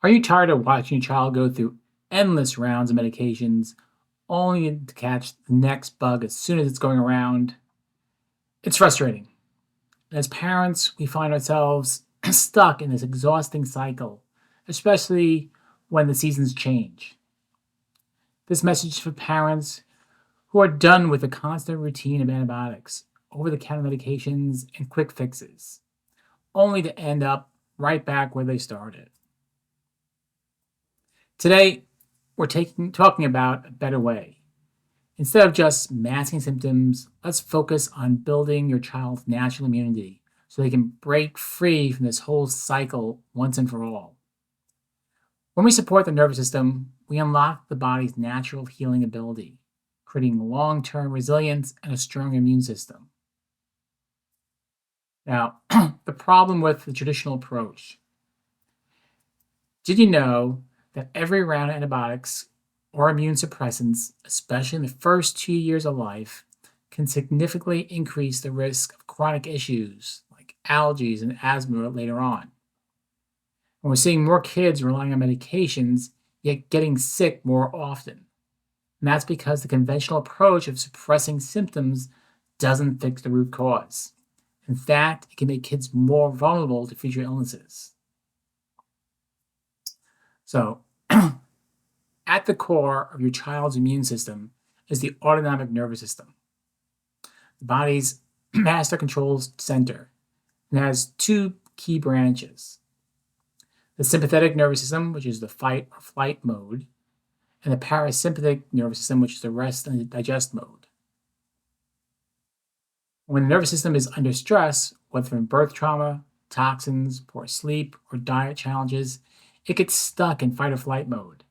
Are you tired of watching your child go through endless rounds of medications only to catch the next bug as soon as it's going around? It's frustrating. As parents, we find ourselves stuck in this exhausting cycle, especially when the seasons change. This message is for parents who are done with the constant routine of antibiotics, over the counter medications, and quick fixes, only to end up right back where they started. Today, we're talking about a better way. Instead of just masking symptoms, let's focus on building your child's natural immunity so they can break free from this whole cycle once and for all. When we support the nervous system, we unlock the body's natural healing ability, creating long term resilience and a strong immune system. Now, the problem with the traditional approach, did you know that every round of antibiotics or immune suppressants, especially in the first 2 years of life, can significantly increase the risk of chronic issues like allergies and asthma later on? And we're seeing more kids relying on medications, yet getting sick more often. And that's because the conventional approach of suppressing symptoms doesn't fix the root cause. In fact, it can make kids more vulnerable to future illnesses. So, at the core of your child's immune system is the autonomic nervous system, the body's master controls center, and it has two key branches: the sympathetic nervous system, which is the fight or flight mode, and the parasympathetic nervous system, which is the rest and digest mode. When the nervous system is under stress, whether from birth trauma, toxins, poor sleep, or diet challenges, it gets stuck in fight or flight mode.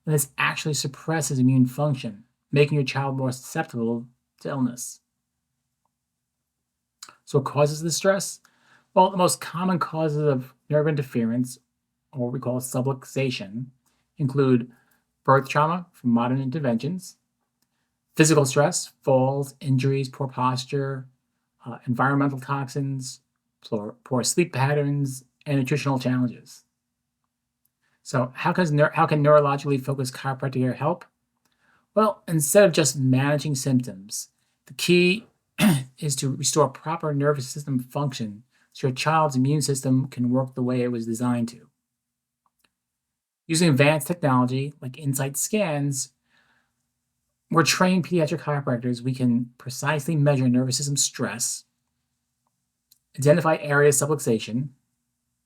And this actually suppresses immune function, making your child more susceptible to illness. So, what causes the stress? Well, the most common causes of nerve interference, or what we call subluxation, include birth trauma from modern interventions, physical stress, falls, injuries, poor posture, environmental toxins, poor sleep patterns, and nutritional challenges. So, how can neurologically focused chiropractic care help? Well, instead of just managing symptoms, the key is to restore proper nervous system function so your child's immune system can work the way it was designed to. Using advanced technology like Insight scans, we're trained pediatric chiropractors. We can precisely measure nervous system stress, identify areas of subluxation,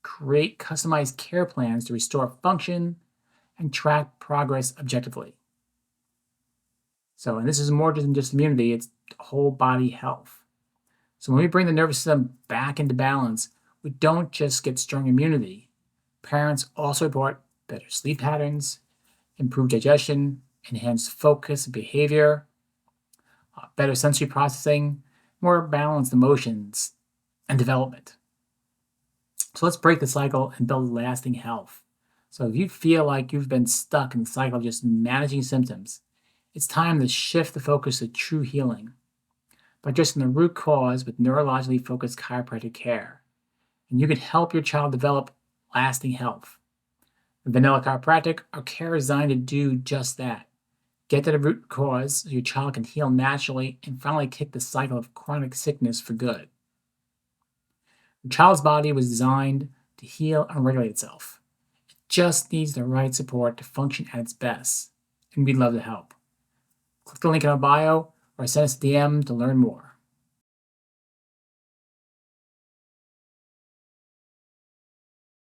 create customized care plans to restore function, and track progress objectively. So, and this is more than just immunity, it's whole body health. So, when we bring the nervous system back into balance, we don't just get strong immunity. Parents also report better sleep patterns, improved digestion, enhanced focus and behavior, better sensory processing, more balanced emotions, and development. So let's break the cycle and build lasting health. So if you feel like you've been stuck in the cycle of just managing symptoms, it's time to shift the focus to true healing by addressing the root cause with neurologically focused chiropractic care. And you can help your child develop lasting health. In Vanella Chiropractic, our care is designed to do just that. Get to the root cause so your child can heal naturally and finally kick the cycle of chronic sickness for good. The child's body was designed to heal and regulate itself. It just needs the right support to function at its best, and we'd love to help. Click the link in our bio or send us a DM to learn more.